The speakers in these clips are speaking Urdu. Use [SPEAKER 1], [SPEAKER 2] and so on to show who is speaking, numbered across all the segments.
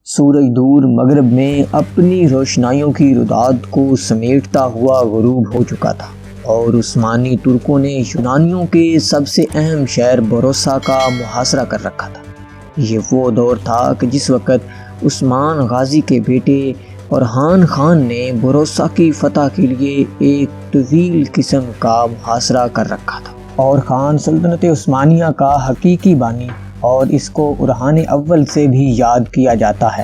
[SPEAKER 1] سورج دور مغرب میں اپنی روشنائیوں کی روداد کو سمیٹتا ہوا غروب ہو چکا تھا اور عثمانی ترکوں نے یونانیوں کے سب سے اہم شہر بروسا کا محاصرہ کر رکھا تھا۔ یہ وہ دور تھا کہ جس وقت عثمان غازی کے بیٹے اورحان خان نے بروسا کی فتح کے لیے ایک طویل قسم کا محاصرہ کر رکھا تھا۔ اور خان سلطنت عثمانیہ کا حقیقی بانی اور اس کو اورحان اول سے بھی یاد کیا جاتا ہے۔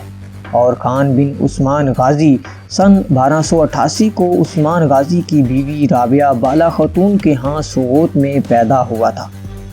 [SPEAKER 1] اور خان بن عثمان غازی سن 1288 کو عثمان غازی کی بیوی رابعہ بالا خاتون کے ہاں سوغوت میں پیدا ہوا تھا۔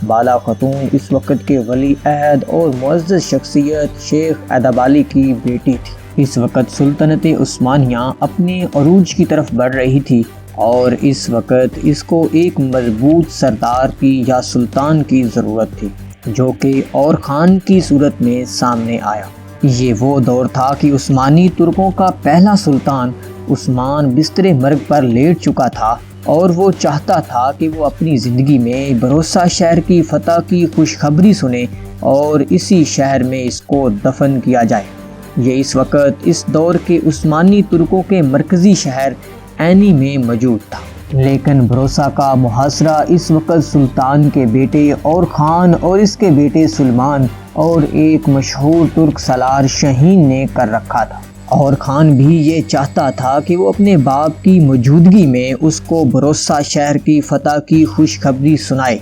[SPEAKER 1] بالا خاتون اس وقت کے ولی عہد اور معزز شخصیت شیخ ایدابالی کی بیٹی تھی۔ اس وقت سلطنت عثمانیہ اپنے عروج کی طرف بڑھ رہی تھی اور اس وقت اس کو ایک مضبوط سردار کی یا سلطان کی ضرورت تھی، جو کہ اور خان کی صورت میں سامنے آیا۔ یہ وہ دور تھا کہ عثمانی ترکوں کا پہلا سلطان عثمان بستر مرگ پر لیٹ چکا تھا اور وہ چاہتا تھا کہ وہ اپنی زندگی میں بروسا شہر کی فتح کی خوشخبری سنے اور اسی شہر میں اس کو دفن کیا جائے۔ یہ اس وقت اس دور کے عثمانی ترکوں کے مرکزی شہر اینی میں موجود تھا، لیکن بروسا کا محاصرہ اس وقت سلطان کے بیٹے اور خان اور اس کے بیٹے سلمان اور ایک مشہور ترک سالار شاہین نے کر رکھا تھا۔ اور خان بھی یہ چاہتا تھا کہ وہ اپنے باپ کی موجودگی میں اس کو بروسا شہر کی فتح کی خوشخبری سنائے،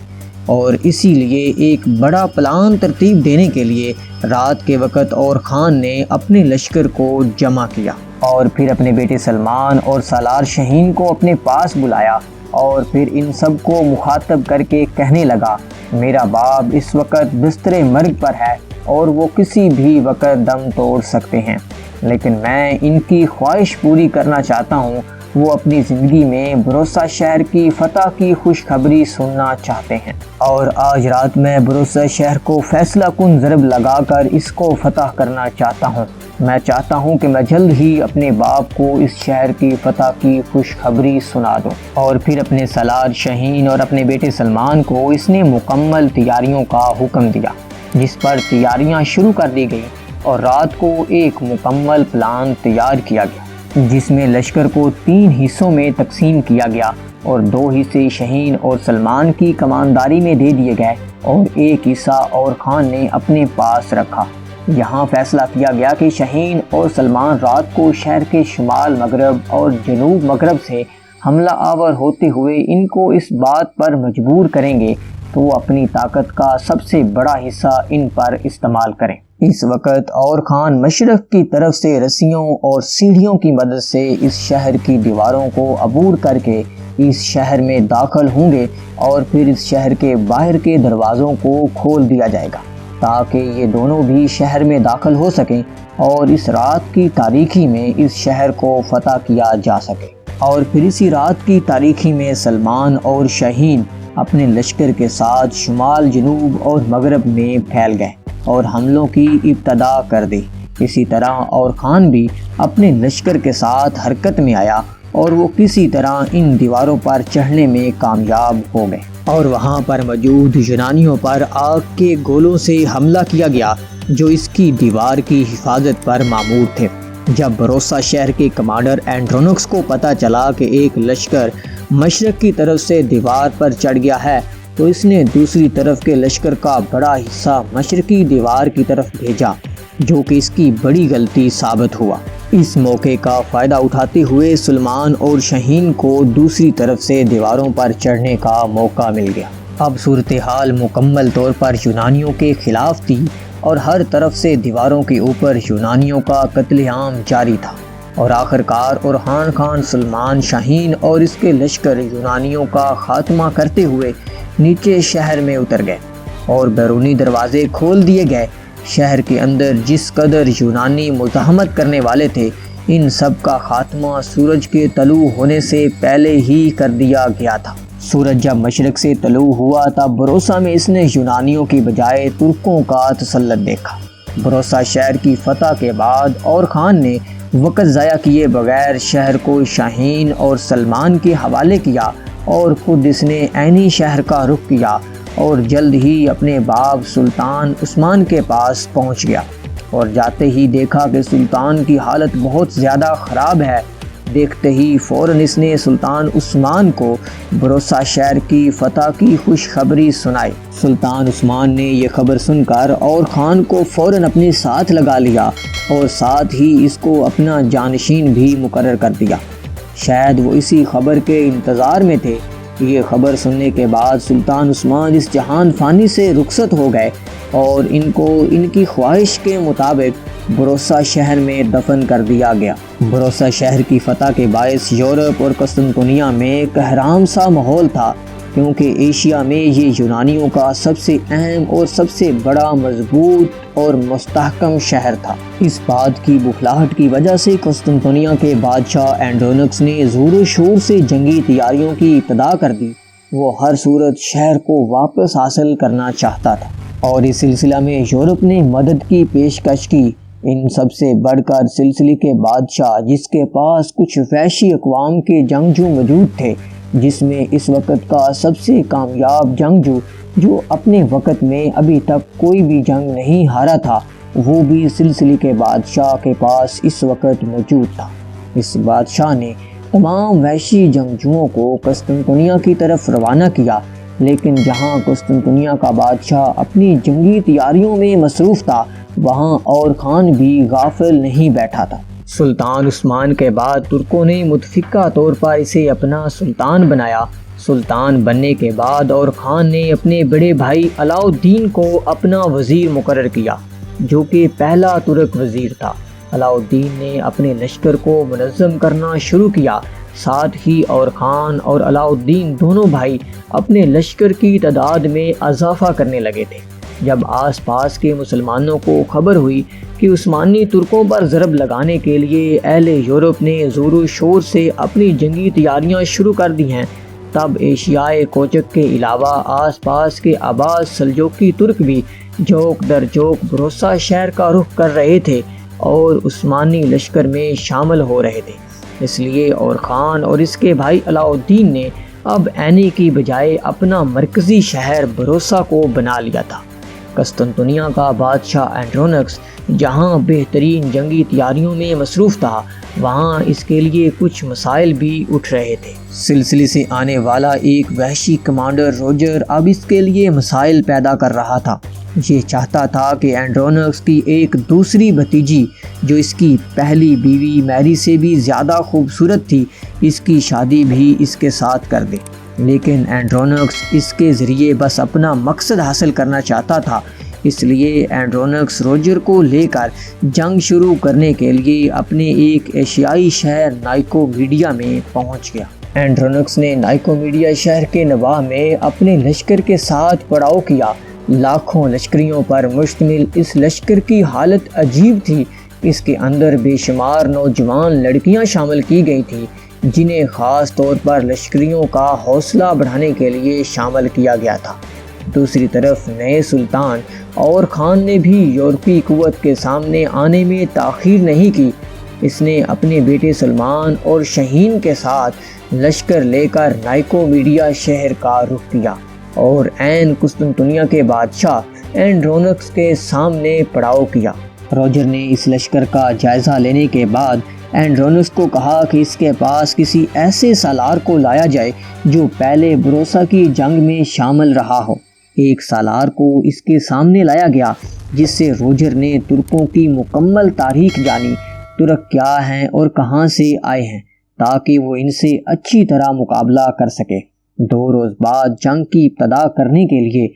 [SPEAKER 1] اور اسی لیے ایک بڑا پلان ترتیب دینے کے لیے رات کے وقت اور خان نے اپنے لشکر کو جمع کیا اور پھر اپنے بیٹے سلمان اور سالار شاہین کو اپنے پاس بلایا اور پھر ان سب کو مخاطب کر کے کہنے لگا، میرا باپ اس وقت بستر مرگ پر ہے اور وہ کسی بھی وقت دم توڑ سکتے ہیں، لیکن میں ان کی خواہش پوری کرنا چاہتا ہوں۔ وہ اپنی زندگی میں بروسا شہر کی فتح کی خوشخبری سننا چاہتے ہیں، اور آج رات میں بروسا شہر کو فیصلہ کن ضرب لگا کر اس کو فتح کرنا چاہتا ہوں۔ میں چاہتا ہوں کہ میں جلد ہی اپنے باپ کو اس شہر کی فتح کی خوشخبری سنا دوں۔ اور پھر اپنے سالار شاہین اور اپنے بیٹے سلمان کو اس نے مکمل تیاریوں کا حکم دیا، جس پر تیاریاں شروع کر دی گئیں اور رات کو ایک مکمل پلان تیار کیا گیا، جس میں لشکر کو 3 حصوں میں تقسیم کیا گیا اور 2 حصے شاہین اور سلمان کی کمانداری میں دے دیے گئے اور ایک حصہ اور خان نے اپنے پاس رکھا۔ یہاں فیصلہ کیا گیا کہ شاہین اور سلمان رات کو شہر کے شمال مغرب اور جنوب مغرب سے حملہ آور ہوتے ہوئے ان کو اس بات پر مجبور کریں گے تو وہ اپنی طاقت کا سب سے بڑا حصہ ان پر استعمال کریں۔ اس وقت اور خان مشرق کی طرف سے رسیوں اور سیڑھیوں کی مدد سے اس شہر کی دیواروں کو عبور کر کے اس شہر میں داخل ہوں گے اور پھر اس شہر کے باہر کے دروازوں کو کھول دیا جائے گا تاکہ یہ دونوں بھی شہر میں داخل ہو سکیں اور اس رات کی تاریکی میں اس شہر کو فتح کیا جا سکے۔ اور پھر اسی رات کی تاریکی میں سلمان اور شاہین اپنے لشکر کے ساتھ شمال جنوب اور مغرب میں پھیل گئے اور حملوں کی ابتدا کر دی۔ اسی طرح اور خان بھی اپنے لشکر کے ساتھ حرکت میں آیا اور وہ کسی طرح ان دیواروں پر چڑھنے میں کامیاب ہو گئے اور وہاں پر موجود یونانیوں پر آگ کے گولوں سے حملہ کیا گیا جو اس کی دیوار کی حفاظت پر مامور تھے۔ جب بروسا شہر کے کمانڈر اینڈرونکس کو پتہ چلا کہ ایک لشکر مشرق کی طرف سے دیوار پر چڑھ گیا ہے تو اس نے دوسری طرف کے لشکر کا بڑا حصہ مشرقی دیوار کی طرف بھیجا، جو کہ اس کی بڑی غلطی ثابت ہوا۔ اس موقع کا فائدہ اٹھاتے ہوئے سلمان اور شاہین کو دوسری طرف سے دیواروں پر چڑھنے کا موقع مل گیا۔ اب صورتحال مکمل طور پر یونانیوں کے خلاف تھی اور ہر طرف سے دیواروں کے اوپر یونانیوں کا قتل عام جاری تھا، اور آخرکار اورحان خان سلمان شاہین اور اس کے لشکر یونانیوں کا خاتمہ کرتے ہوئے نیچے شہر میں اتر گئے اور بیرونی دروازے کھول دیے گئے۔ شہر کے اندر جس قدر یونانی مزاحمت کرنے والے تھے، ان سب کا خاتمہ سورج کے طلوع ہونے سے پہلے ہی کر دیا گیا تھا۔ سورج جب مشرق سے طلوع ہوا تب بروسا میں اس نے یونانیوں کی بجائے ترکوں کا تسلط دیکھا۔ بروسا شہر کی فتح کے بعد اور خان نے وقت ضائع کیے بغیر شہر کو شاہین اور سلمان کے حوالے کیا اور خود اس نے عینی شہر کا رخ کیا اور جلد ہی اپنے باپ سلطان عثمان کے پاس پہنچ گیا اور جاتے ہی دیکھا کہ سلطان کی حالت بہت زیادہ خراب ہے۔ دیکھتے ہی فوراً اس نے سلطان عثمان کو بھروسہ شہر کی فتح کی خوشخبری سنائی۔ سلطان عثمان نے یہ خبر سن کر اور خان کو فوراً اپنے ساتھ لگا لیا اور ساتھ ہی اس کو اپنا جانشین بھی مقرر کر دیا۔ شاید وہ اسی خبر کے انتظار میں تھے۔ یہ خبر سننے کے بعد سلطان عثمان اس جہان فانی سے رخصت ہو گئے اور ان کو ان کی خواہش کے مطابق بھروسہ شہر میں دفن کر دیا گیا۔ بھروسہ شہر کی فتح کے باعث یورپ اور قسطنطنیہ میں کہرام سا ماحول تھا، کیونکہ ایشیا میں یہ یونانیوں کا سب سے اہم اور سب سے بڑا مضبوط اور مستحکم شہر تھا۔ اس بات کی بخلاہٹ کی وجہ سے قسطنطنیہ کے بادشاہ اینڈرونکس نے زور و شور سے جنگی تیاریوں کی ابتدا کر دی۔ وہ ہر صورت شہر کو واپس حاصل کرنا چاہتا تھا اور اس سلسلہ میں یورپ نے مدد کی پیشکش کی۔ ان سب سے بڑھ کر سلسلے کے بادشاہ، جس کے پاس کچھ وحشی اقوام کے جنگجو موجود تھے، جس میں اس وقت کا سب سے کامیاب جنگجو جو اپنے وقت میں ابھی تک کوئی بھی جنگ نہیں ہارا تھا، وہ بھی سلسلے کے بادشاہ کے پاس اس وقت موجود تھا۔ اس بادشاہ نے تمام وحشی جنگجوؤں کو قسطنطنیہ کی طرف روانہ کیا، لیکن جہاں قسطنطنیہ کا بادشاہ اپنی جنگی تیاریوں میں مصروف تھا، وہاں اور خان بھی غافل نہیں بیٹھا تھا۔ سلطان عثمان کے بعد ترکوں نے متفقہ طور پر اسے اپنا سلطان بنایا۔ سلطان بننے کے بعد اور خان نے اپنے بڑے بھائی علاء الدین کو اپنا وزیر مقرر کیا، جو کہ پہلا ترک وزیر تھا۔ علاء الدین نے اپنے لشکر کو منظم کرنا شروع کیا۔ ساتھ ہی اور خان اور علاء الدین دونوں بھائی اپنے لشکر کی تعداد میں اضافہ کرنے لگے تھے۔ جب آس پاس کے مسلمانوں کو خبر ہوئی کہ عثمانی ترکوں پر ضرب لگانے کے لیے اہل یورپ نے زور و شور سے اپنی جنگی تیاریاں شروع کر دی ہیں، تب ایشیائے کوچک کے علاوہ آس پاس کے عباس سلجوقی ترک بھی جوک در جوک بھروسہ شہر کا رخ کر رہے تھے اور عثمانی لشکر میں شامل ہو رہے تھے۔ اس لیے اور خان اور اس کے بھائی علاء الدین نے اب عینی کی بجائے اپنا مرکزی شہر بھروسہ کو بنا لیا تھا۔ قسطنطنیہ کا بادشاہ اینڈرونکس جہاں بہترین جنگی تیاریوں میں مصروف تھا، وہاں اس کے لیے کچھ مسائل بھی اٹھ رہے تھے۔ سلسلے سے آنے والا ایک وحشی کمانڈر روجر اب اس کے لیے مسائل پیدا کر رہا تھا۔ یہ چاہتا تھا کہ اینڈرونکس کی ایک دوسری بھتیجی، جو اس کی پہلی بیوی میری سے بھی زیادہ خوبصورت تھی، اس کی شادی بھی اس کے ساتھ کر دے، لیکن اینڈرونکس اس کے ذریعے بس اپنا مقصد حاصل کرنا چاہتا تھا۔ اس لیے اینڈرونکس روجر کو لے کر جنگ شروع کرنے کے لیے اپنے ایک ایشیائی شہر نائکومیڈیا میں پہنچ گیا۔ اینڈرونکس نے نائکومیڈیا شہر کے نواح میں اپنے لشکر کے ساتھ پڑاؤ کیا۔ لاکھوں لشکریوں پر مشتمل اس لشکر کی حالت عجیب تھی۔ اس کے اندر بے شمار نوجوان لڑکیاں شامل کی گئی تھیں، جنہیں خاص طور پر لشکریوں کا حوصلہ بڑھانے کے لیے شامل کیا گیا تھا۔ دوسری طرف نئے سلطان اور خان نے بھی یورپی قوت کے سامنے آنے میں تاخیر نہیں کی۔ اس نے اپنے بیٹے سلمان اور شاہین کے ساتھ لشکر لے کر نائکومیڈیا شہر کا رخ کیا اور عین قسطنطنیہ کے بادشاہ اینڈرونکس کے سامنے پڑاؤ کیا۔ روجر نے اس لشکر کا جائزہ لینے کے بعد اینڈرونکس کو کہا کہ اس کے پاس کسی ایسے سالار کو لایا جائے جو پہلے بھروسہ کی جنگ میں شامل رہا ہو۔ ایک سالار کو اس کے سامنے لایا گیا، جس سے روجر نے ترکوں کی مکمل تاریخ جانی، ترک کیا ہیں اور کہاں سے آئے ہیں، تاکہ وہ ان سے اچھی طرح مقابلہ کر سکے۔ 2 روز بعد جنگ کی ابتدا کرنے کے لیے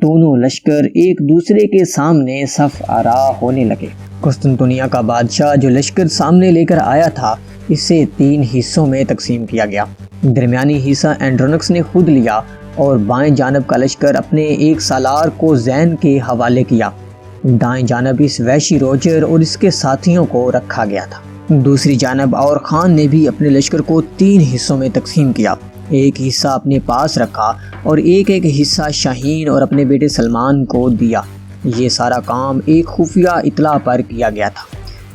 [SPEAKER 1] دونوں لشکر ایک دوسرے کے سامنے صف آراء ہونے لگے۔ قسطنطنیہ کا بادشاہ جو لشکر سامنے لے کر آیا تھا، اسے 3 حصوں میں تقسیم کیا گیا۔ درمیانی حصہ اینڈرونکس نے خود لیا اور بائیں جانب کا لشکر اپنے ایک سالار کو زین کے حوالے کیا۔ دائیں جانب اس وحشی روجر اور اس کے ساتھیوں کو رکھا گیا تھا۔ دوسری جانب اور خان نے بھی اپنے لشکر کو 3 حصوں میں تقسیم کیا۔ ایک حصہ اپنے پاس رکھا اور ایک حصہ شاہین اور اپنے بیٹے سلمان کو دیا۔ یہ سارا کام ایک خفیہ اطلاع پر کیا گیا تھا،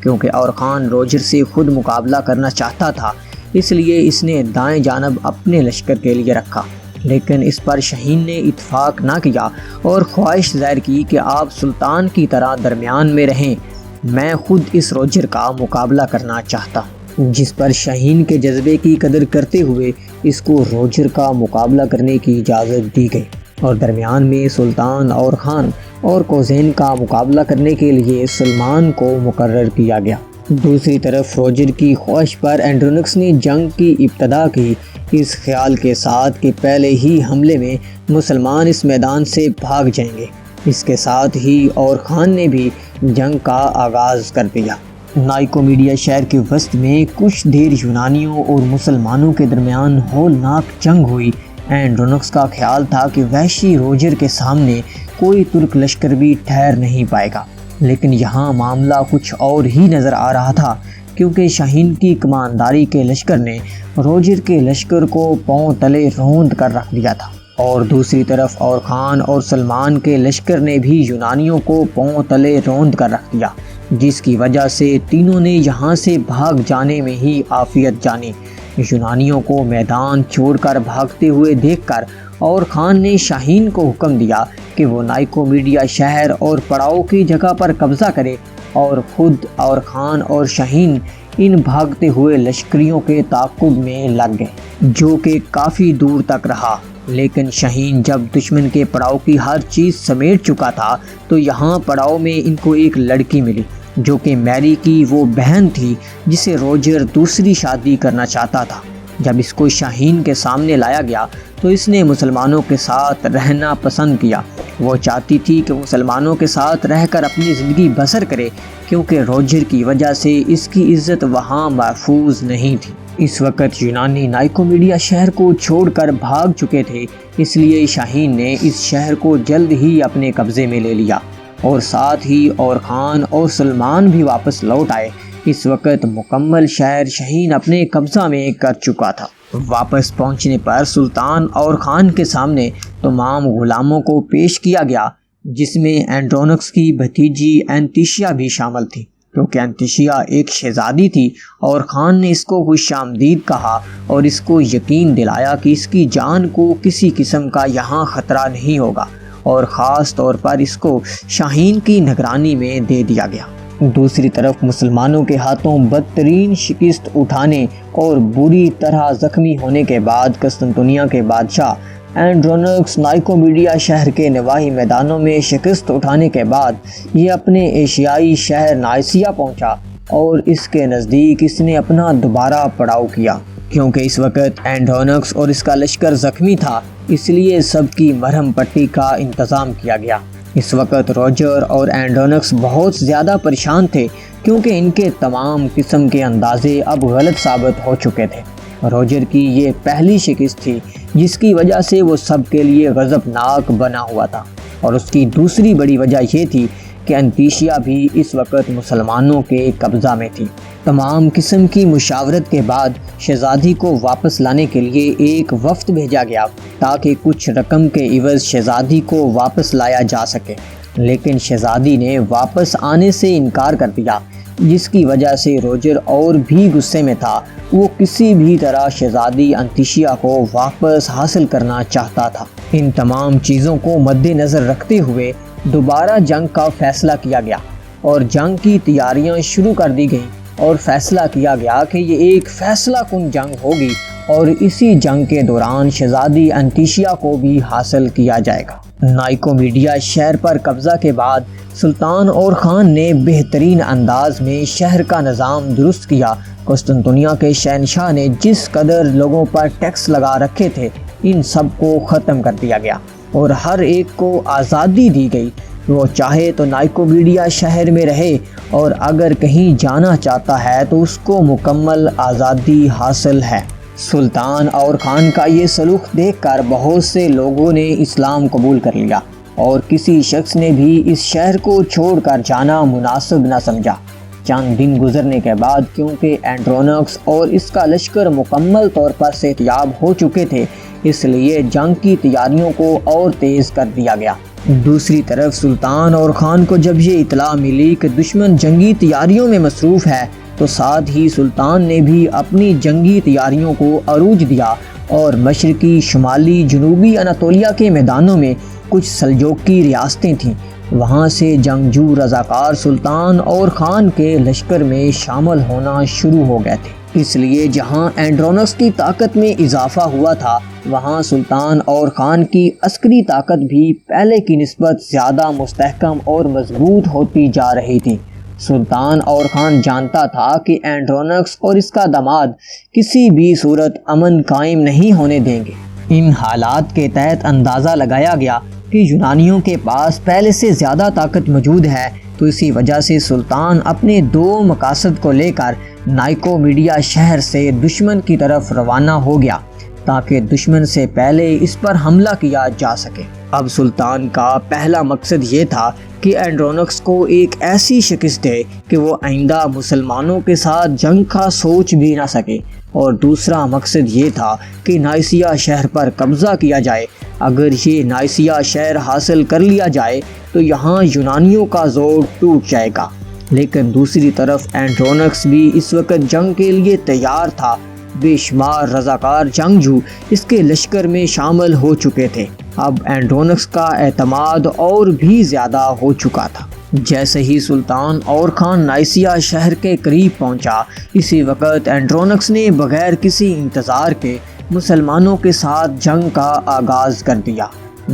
[SPEAKER 1] کیونکہ اور خان روجر سے خود مقابلہ کرنا چاہتا تھا، اس لیے اس نے دائیں جانب اپنے لشکر کے لیے رکھا، لیکن اس پر شاہین نے اتفاق نہ کیا اور خواہش ظاہر کی کہ آپ سلطان کی طرح درمیان میں رہیں۔ میں خود اس روجر کا مقابلہ کرنا چاہتا ہوں، جس پر شاہین کے جذبے کی قدر کرتے ہوئے اس کو روجر کا مقابلہ کرنے کی اجازت دی گئی، اور درمیان میں سلطان اور خان اور کوزین کا مقابلہ کرنے کے لیے سلمان کو مقرر کیا گیا۔ دوسری طرف روجر کی خواہش پر اینڈرونکس نے جنگ کی ابتدا کی، اس خیال کے ساتھ کہ پہلے ہی حملے میں مسلمان اس میدان سے بھاگ جائیں گے۔ اس کے ساتھ ہی اور خان نے بھی جنگ کا آغاز کر دیا۔ نائکومیڈیا شہر کے وسط میں کچھ دیر یونانیوں اور مسلمانوں کے درمیان ہولناک جنگ ہوئی۔ اینڈرونکس کا خیال تھا کہ وحشی روجر کے سامنے کوئی ترک لشکر بھی ٹھہر نہیں پائے گا، لیکن یہاں معاملہ کچھ اور ہی نظر آ رہا تھا، کیونکہ شاہین کی کمانداری کے لشکر نے روجر کے لشکر کو پاؤں تلے روند کر رکھ دیا تھا، اور دوسری طرف اور خان اور سلمان کے لشکر نے بھی یونانیوں کو پاؤں تلے روند کر رکھ دیا، جس کی وجہ سے تینوں نے یہاں سے بھاگ جانے میں ہی عافیت جانی۔ یونانیوں کو میدان چھوڑ کر بھاگتے ہوئے دیکھ کر اور خان نے شاہین کو حکم دیا کہ وہ نائکومیڈیا شہر اور پڑاؤ کی جگہ پر قبضہ کرے، اور خود اور خان اور شاہین ان بھاگتے ہوئے لشکریوں کے تعاقب میں لگ گئے، جو کہ کافی دور تک رہا۔ لیکن شاہین جب دشمن کے پڑاؤ کی ہر چیز سمیٹ چکا تھا تو یہاں پڑاؤ میں ان کو ایک لڑکی ملی، جو کہ میری کی وہ بہن تھی جسے روجر دوسری شادی کرنا چاہتا تھا۔ جب اس کو شاہین کے سامنے لایا گیا تو اس نے مسلمانوں کے ساتھ رہنا پسند کیا۔ وہ چاہتی تھی کہ مسلمانوں کے ساتھ رہ کر اپنی زندگی بسر کرے، کیونکہ روجر کی وجہ سے اس کی عزت وہاں محفوظ نہیں تھی۔ اس وقت یونانی نائکومیڈیا شہر کو چھوڑ کر بھاگ چکے تھے، اس لیے شاہین نے اس شہر کو جلد ہی اپنے قبضے میں لے لیا، اور ساتھ ہی اور خان اور سلمان بھی واپس لوٹ آئے۔ اس وقت مکمل شہر شاہین اپنے قبضہ میں کر چکا تھا۔ واپس پہنچنے پر سلطان اور خان کے سامنے تمام غلاموں کو پیش کیا گیا، جس میں اینڈرونکس کی بھتیجی انتیشیا بھی شامل تھی، کیونکہ انتیشیا ایک شہزادی تھی، اور خان نے اس کو خوش آمدید کہا اور اس کو یقین دلایا کہ اس کی جان کو کسی قسم کا یہاں خطرہ نہیں ہوگا، اور خاص طور پر اس کو شاہین کی نگرانی میں دے دیا گیا۔ دوسری طرف مسلمانوں کے ہاتھوں بدترین شکست اٹھانے اور بری طرح زخمی ہونے کے بعد قسطنطنیہ کے بادشاہ اینڈرونکس نائکومیڈیا شہر کے نواحی میدانوں میں شکست اٹھانے کے بعد یہ اپنے ایشیائی شہر نائسیا پہنچا، اور اس کے نزدیک اس نے اپنا دوبارہ پڑاؤ کیا۔ کیونکہ اس وقت اینڈرونکس اور اس کا لشکر زخمی تھا، اس لیے سب کی مرہم پٹی کا انتظام کیا گیا۔ اس وقت روجر اور اینڈرونکس بہت زیادہ پریشان تھے، کیونکہ ان کے تمام قسم کے اندازے اب غلط ثابت ہو چکے تھے۔ روجر کی یہ پہلی شکست تھی جس کی وجہ سے وہ سب کے لیے غضبناک بنا ہوا تھا، اور اس کی دوسری بڑی وجہ یہ تھی کہ انتیشیا بھی اس وقت مسلمانوں کے قبضہ میں تھی۔ تمام قسم کی مشاورت کے بعد شہزادی کو واپس لانے کے لیے ایک وفد بھیجا گیا تاکہ کچھ رقم کے عوض شہزادی کو واپس لایا جا سکے، لیکن شہزادی نے واپس آنے سے انکار کر دیا، جس کی وجہ سے روجر اور بھی غصے میں تھا۔ وہ کسی بھی طرح شہزادی انتیشیا کو واپس حاصل کرنا چاہتا تھا۔ ان تمام چیزوں کو مد نظر رکھتے ہوئے دوبارہ جنگ کا فیصلہ کیا گیا، اور جنگ کی تیاریاں شروع کر دی گئیں، اور فیصلہ کیا گیا کہ یہ ایک فیصلہ کن جنگ ہوگی، اور اسی جنگ کے دوران شہزادی انتیشیا کو بھی حاصل کیا جائے گا۔ نائکومیڈیا شہر پر قبضہ کے بعد سلطان اور خان نے بہترین انداز میں شہر کا نظام درست کیا۔ قسطنطنیہ کے شہنشاہ نے جس قدر لوگوں پر ٹیکس لگا رکھے تھے، ان سب کو ختم کر دیا گیا، اور ہر ایک کو آزادی دی گئی۔ وہ چاہے تو نائکومیڈیا شہر میں رہے، اور اگر کہیں جانا چاہتا ہے تو اس کو مکمل آزادی حاصل ہے۔ سلطان اور خان کا یہ سلوک دیکھ کر بہت سے لوگوں نے اسلام قبول کر لیا، اور کسی شخص نے بھی اس شہر کو چھوڑ کر جانا مناسب نہ سمجھا۔ چند دن گزرنے کے بعد کیونکہ اینڈرونکس اور اس کا لشکر مکمل طور پر صحتیاب ہو چکے تھے، اس لیے جنگ کی تیاریوں کو اور تیز کر دیا گیا۔ دوسری طرف سلطان اور خان کو جب یہ اطلاع ملی کہ دشمن جنگی تیاریوں میں مصروف ہے، تو ساتھ ہی سلطان نے بھی اپنی جنگی تیاریوں کو عروج دیا، اور مشرقی، شمالی، جنوبی اناطولیہ کے میدانوں میں کچھ سلجوقی ریاستیں تھیں وہاں سے جنگجو رضاکار سلطان اور خان کے لشکر میں شامل ہونا شروع ہو گئے تھے۔ اس لیے جہاں اینڈرونکس کی طاقت میں اضافہ ہوا تھا، وہاں سلطان اور خان کی عسکری طاقت بھی پہلے کی نسبت زیادہ مستحکم اور مضبوط ہوتی جا رہی تھی۔ سلطان اور خان جانتا تھا کہ اینڈرونکس اور اس کا داماد کسی بھی صورت امن قائم نہیں ہونے دیں گے۔ ان حالات کے تحت اندازہ لگایا گیا کہ یونانیوں کے پاس پہلے سے زیادہ طاقت موجود ہے، تو اسی وجہ سے سلطان اپنے 2 مقاصد کو لے کر نائکومیڈیا شہر سے دشمن کی طرف روانہ ہو گیا تاکہ دشمن سے پہلے اس پر حملہ کیا جا سکے۔ اب سلطان کا پہلا مقصد یہ تھا کہ اینڈرونکس کو ایک ایسی شکست دے کہ وہ آئندہ مسلمانوں کے ساتھ جنگ کا سوچ بھی نہ سکے، اور دوسرا مقصد یہ تھا کہ نائسیا شہر پر قبضہ کیا جائے۔ اگر یہ نائسیا شہر حاصل کر لیا جائے تو یہاں یونانیوں کا زور ٹوٹ جائے گا۔ لیکن دوسری طرف اینڈرونکس بھی اس وقت جنگ کے لیے تیار تھا۔ بے شمار رضاکار جنگجو اس کے لشکر میں شامل ہو چکے تھے۔ اب اینڈرونکس کا اعتماد اور بھی زیادہ ہو چکا تھا۔ جیسے ہی سلطان اور خان نائسیا شہر کے قریب پہنچا، اسی وقت اینڈرونکس نے بغیر کسی انتظار کے مسلمانوں کے ساتھ جنگ کا آغاز کر دیا۔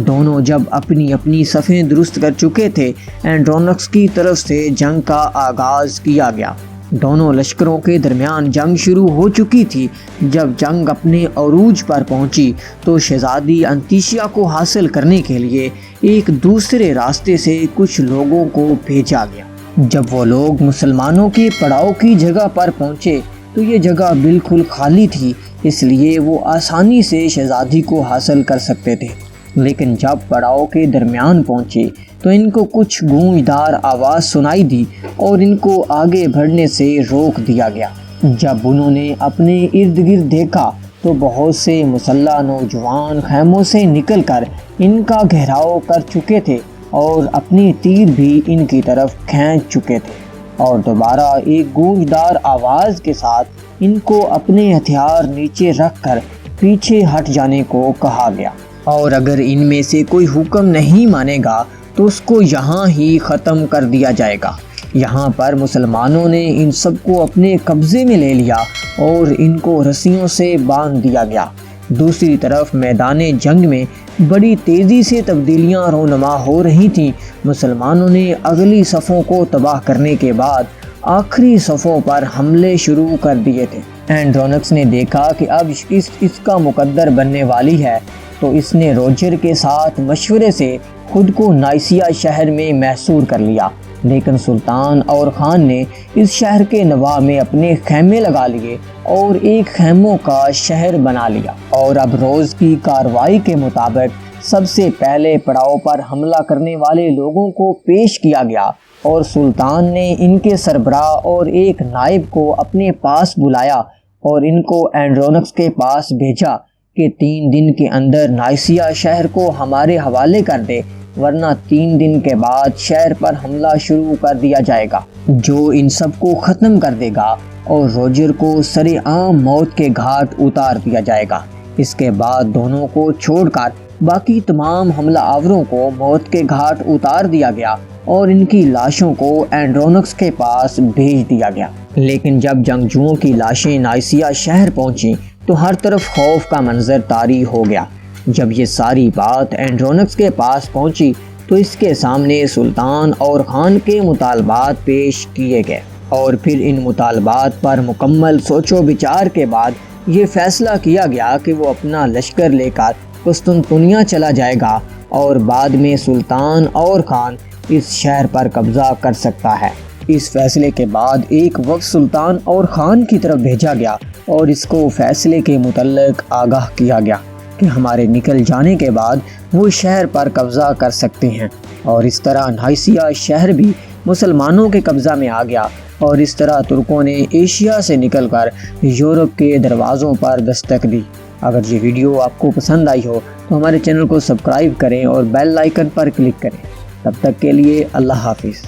[SPEAKER 1] دونوں جب اپنی اپنی صفیں درست کر چکے تھے، اینڈرونکس کی طرف سے جنگ کا آغاز کیا گیا۔ دونوں لشکروں کے درمیان جنگ شروع ہو چکی تھی۔ جب جنگ اپنے عروج پر پہنچی تو شہزادی انتیشیا کو حاصل کرنے کے لیے ایک دوسرے راستے سے کچھ لوگوں کو بھیجا گیا۔ جب وہ لوگ مسلمانوں کے پڑاؤ کی جگہ پر پہنچے تو یہ جگہ بالکل خالی تھی، اس لیے وہ آسانی سے شہزادی کو حاصل کر سکتے تھے۔ لیکن جب پڑاؤ کے درمیان پہنچے تو ان کو کچھ گونجدار آواز سنائی دی اور ان کو آگے بڑھنے سے روک دیا گیا۔ جب انہوں نے اپنے ارد گرد دیکھا تو بہت سے مسلح نوجوان خیموں سے نکل کر ان کا گھیراؤ کر چکے تھے اور اپنی تیر بھی ان کی طرف کھینچ چکے تھے، اور دوبارہ ایک گونجدار آواز کے ساتھ ان کو اپنے ہتھیار نیچے رکھ کر پیچھے ہٹ جانے کو کہا گیا، اور اگر ان میں سے کوئی حکم نہیں مانے گا تو اس کو یہاں ہی ختم کر دیا جائے گا۔ یہاں پر مسلمانوں نے ان سب کو اپنے قبضے میں لے لیا اور ان کو رسیوں سے باندھ دیا گیا۔ دوسری طرف میدان جنگ میں بڑی تیزی سے تبدیلیاں رونما ہو رہی تھیں۔ مسلمانوں نے اگلی صفوں کو تباہ کرنے کے بعد آخری صفوں پر حملے شروع کر دیے تھے۔ اینڈرونکس نے دیکھا کہ اب اس کا مقدر بننے والی ہے، تو اس نے روجر کے ساتھ مشورے سے خود کو نائسیا شہر میں محصور کر لیا۔ لیکن سلطان اور خان نے اس شہر کے نواح میں اپنے خیمے لگا لیے اور ایک خیموں کا شہر بنا لیا، اور اب روز کی کارروائی کے مطابق سب سے پہلے پڑاؤ پر حملہ کرنے والے لوگوں کو پیش کیا گیا، اور سلطان نے ان کے سربراہ اور ایک نائب کو اپنے پاس بلایا اور ان کو اینڈرونکس کے پاس بھیجا کہ 3 دن کے اندر نائسیا شہر کو ہمارے حوالے کر دے، ورنہ 3 دن کے بعد شہر پر حملہ شروع کر دیا جائے گا، جو ان سب کو ختم کر دے گا اور روجر کو سرے عام موت کے گھاٹ اتار دیا جائے گا۔ اس کے بعد دونوں کو چھوڑ کر باقی تمام حملہ آوروں کو موت کے گھاٹ اتار دیا گیا اور ان کی لاشوں کو اینڈرونکس کے پاس بھیج دیا گیا۔ لیکن جب جنگجوؤں کی لاشیں نائسیا شہر پہنچیں تو ہر طرف خوف کا منظر طاری ہو گیا۔ جب یہ ساری بات اینڈرونکس کے پاس پہنچی تو اس کے سامنے سلطان اور خان کے مطالبات پیش کیے گئے، اور پھر ان مطالبات پر مکمل سوچ و بچار کے بعد یہ فیصلہ کیا گیا کہ وہ اپنا لشکر لے کر قسطنطنیہ چلا جائے گا، اور بعد میں سلطان اور خان اس شہر پر قبضہ کر سکتا ہے۔ اس فیصلے کے بعد ایک وفد سلطان اور خان کی طرف بھیجا گیا اور اس کو فیصلے کے متعلق آگاہ کیا گیا کہ ہمارے نکل جانے کے بعد وہ شہر پر قبضہ کر سکتے ہیں، اور اس طرح نائسیا شہر بھی مسلمانوں کے قبضہ میں آ گیا، اور اس طرح ترکوں نے ایشیا سے نکل کر یورپ کے دروازوں پر دستک دی۔ اگر یہ ویڈیو آپ کو پسند آئی ہو تو ہمارے چینل کو سبسکرائب کریں اور بیل آئیکن پر کلک کریں۔ تب تک کے لیے اللہ حافظ۔